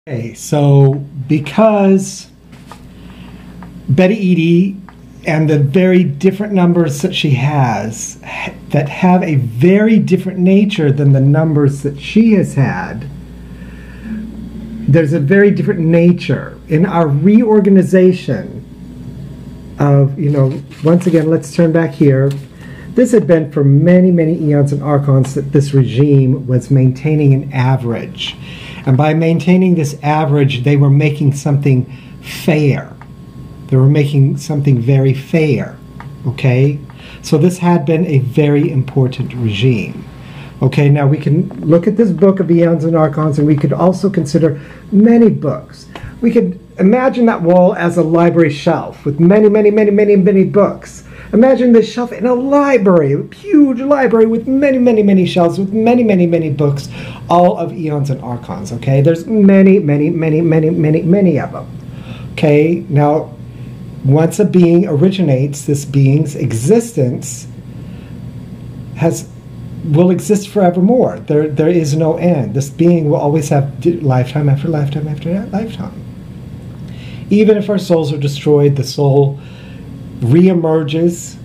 Okay, so because Betty Eadie and the very different numbers that she has that have a very different nature than the numbers that she has had, there's a very different nature in our reorganization of, once again, let's turn back here. This had been for many, many eons and archons that this regime was maintaining an average. And by maintaining this average, they were making something fair. They were making something very fair, okay? So this had been a very important regime. Okay, now we can look at this book of Eons and Archons, and we could also consider many books. We could imagine that wall as a library shelf with many, many, many, many, many books. Imagine this shelf in a library, a huge library with many, many, many shelves with many, many, many books, all of Eons and Archons, okay? There's many, many, many, many, many, many of them, okay? Now, once a being originates, this being's existence will exist forevermore. There is no end. This being will always have lifetime after lifetime after lifetime. Even if our souls are destroyed, the soul reemerges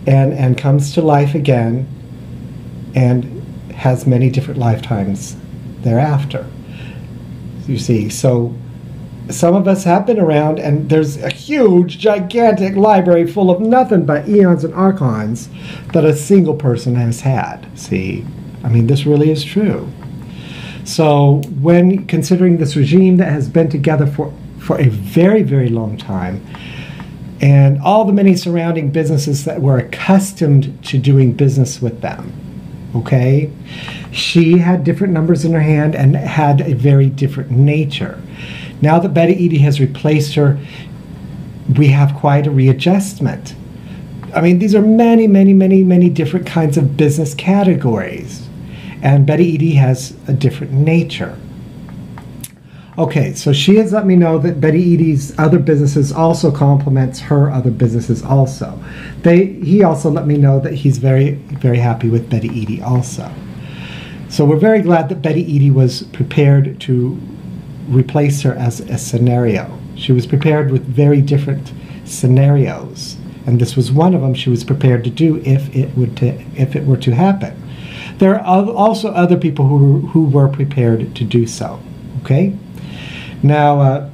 and comes to life again and has many different lifetimes thereafter. You see, so some of us have been around, and there's a huge, gigantic library full of nothing but eons and archons that a single person has had. See, I mean, this really is true. So when considering this regime that has been together for a very, very long time, and all the many surrounding businesses that were accustomed to doing business with them, okay, she had different numbers in her hand and had a very different nature. Now that Betty Eadie has replaced her, we have quite a readjustment. I mean, these are many, many, many, many different kinds of business categories. And Betty Eadie has a different nature. Okay, so she has let me know that Betty Eadie's other businesses also complements her other businesses also. He also let me know that he's very, very happy with Betty Eadie also. So we're very glad that Betty Eadie was prepared to replace her as a scenario. She was prepared with very different scenarios, and this was one of them she was prepared to do if it were to happen. There are also other people who were prepared to do so. Okay, now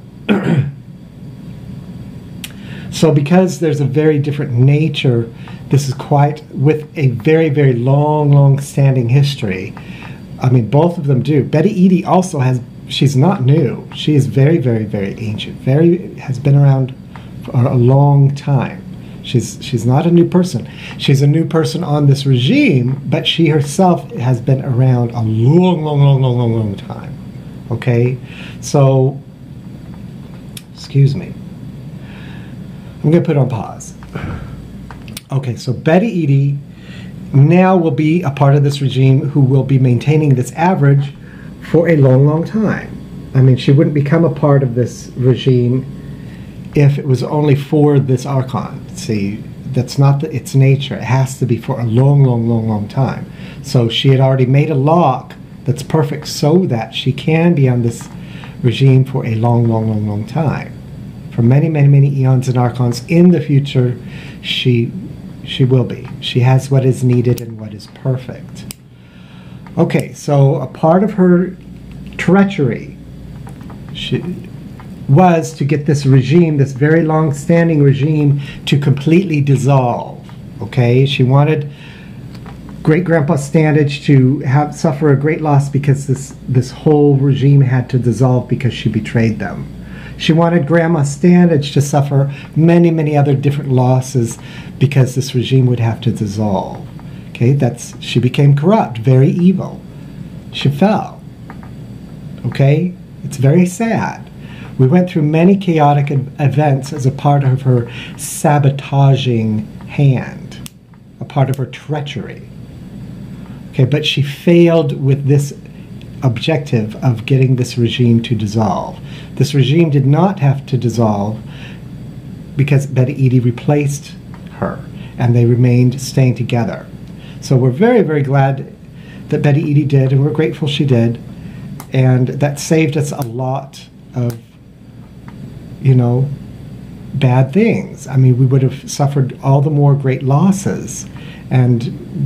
so because there's a very different nature, this is quite with a very, very long standing history. I mean, both of them do. Betty Eadie also has. She's not new. She is very, very, very ancient. Has been around for a long time. She's not a new person. She's a new person on this regime, but she herself has been around a long time. Okay, so excuse me. I'm gonna put on pause. Okay, so Betty Eadie now will be a part of this regime who will be maintaining this average for a long time. I mean, she wouldn't become a part of this regime if it was only for this archon. See, that's not its nature. It has to be for a long time. So she had already made a lock that's perfect so that she can be on this regime for a long time. For many eons and archons in the future, she will be. She has what is needed and what is perfect. Okay, so a part of her treachery was to get this regime, this very long-standing regime, to completely dissolve. Okay, she wanted Great-Grandpa Standage to suffer a great loss because this whole regime had to dissolve because she betrayed them. She wanted Grandma Standage to suffer many other different losses because this regime would have to dissolve. Okay, she became corrupt, very evil. She fell. Okay, it's very sad. We went through many chaotic events as a part of her sabotaging hand, a part of her treachery. Okay, but she failed with this objective of getting this regime to dissolve. This regime did not have to dissolve because Betty Eadie replaced her, and they remained staying together. So we're very glad that Betty Eadie did, and we're grateful she did. and that saved us a lot of, bad things. I mean, we would have suffered all the more great losses, and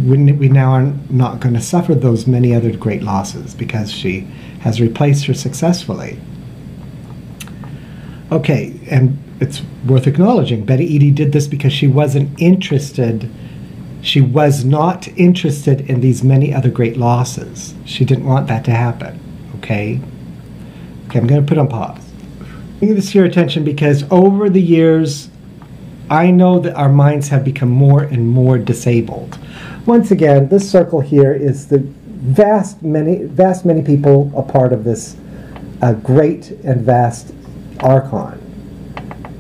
we now are not going to suffer those many other great losses because she has replaced her successfully. Okay, and it's worth acknowledging, Betty Eadie did this because she wasn't interested. She was not interested in these many other great losses. She didn't want that to happen. Okay? Okay, I'm going to put on pause. Bring this to your attention because over the years, I know that our minds have become more and more disabled. Once again, this circle here is the vast many people a part of this great and vast archon.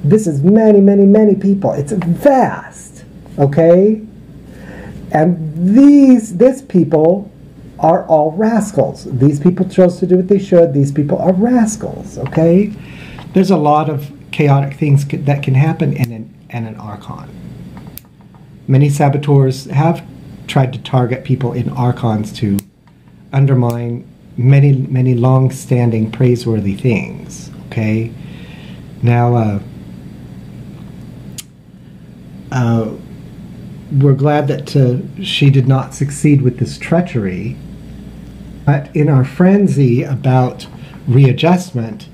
This is many people. It's vast, okay? And this people are all rascals. These people chose to do what they should. These people are rascals, okay? There's a lot of chaotic things that can happen in an archon. Many saboteurs have tried to target people in archons to undermine many long-standing praiseworthy things, okay? Now, we're glad that she did not succeed with this treachery, but in our frenzy about readjustment,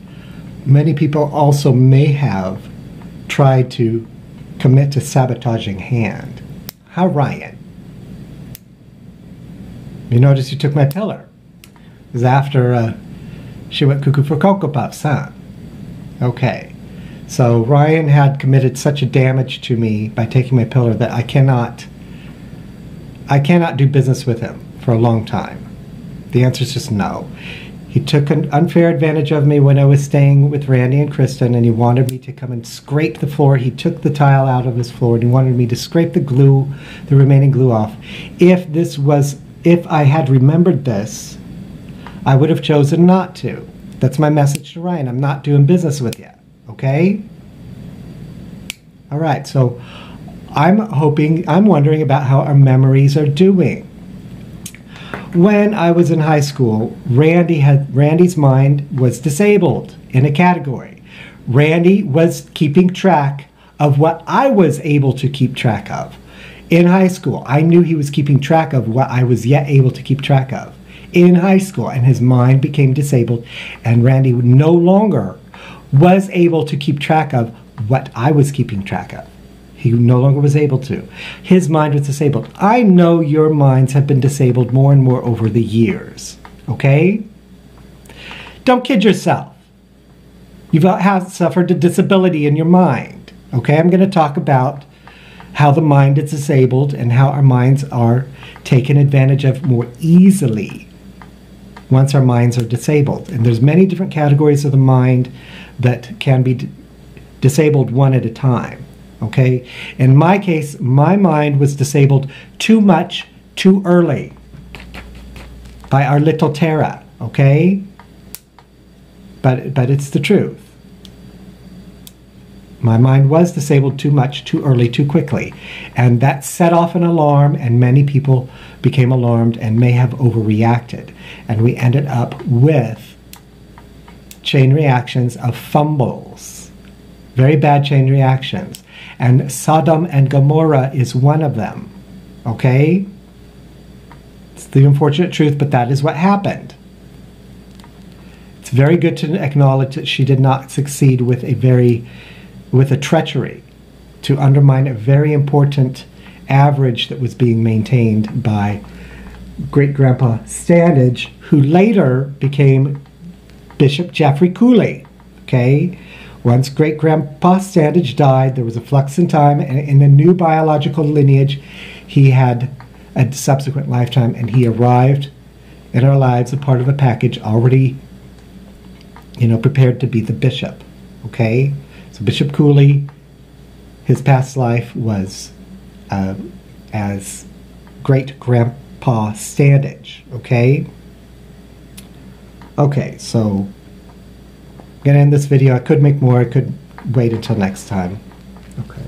many people also may have tried to commit to sabotaging hand. How, Ryan? You notice you took my pillar. It was after she went cuckoo for Cocoa Puffs, huh? Okay. So Ryan had committed such a damage to me by taking my pillar that I cannot do business with him for a long time. The answer is just no. He took an unfair advantage of me when I was staying with Randy and Kristen, and he wanted me to come and scrape the floor. He took the tile out of his floor, and he wanted me to scrape the remaining glue off. If I had remembered this, I would have chosen not to. That's my message to Ryan. I'm not doing business with you, okay? All right, so I'm wondering about how our memories are doing. When I was in high school, Randy's mind was disabled in a category. Randy was keeping track of what I was able to keep track of. In high school, I knew he was keeping track of what I was yet able to keep track of. In high school, and his mind became disabled, and Randy no longer was able to keep track of what I was keeping track of. He no longer was able to. His mind was disabled. I know your minds have been disabled more and more over the years, okay? Don't kid yourself. You've suffered a disability in your mind, okay? I'm going to talk about how the mind is disabled and how our minds are taken advantage of more easily once our minds are disabled. And there's many different categories of the mind that can be disabled one at a time. Okay? In my case, my mind was disabled too much, too early by our little Tara, okay? But it's the truth. My mind was disabled too much, too early, too quickly. And that set off an alarm, and many people became alarmed and may have overreacted. And we ended up with chain reactions of fumbles. Very bad chain reactions. And Sodom and Gomorrah is one of them. Okay? It's the unfortunate truth, but that is what happened. It's very good to acknowledge that she did not succeed with a treachery to undermine a very important average that was being maintained by great-grandpa Standage, who later became Bishop Jeffrey Cooley. Okay? Once great-grandpa Standage died, there was a flux in time, and in the new biological lineage, he had a subsequent lifetime, and he arrived in our lives a part of a package already, prepared to be the bishop. Okay? So Bishop Cooley, his past life was as great-grandpa Standage. Okay? Okay, so I'm going to end this video. I could make more. I could wait until next time. Okay.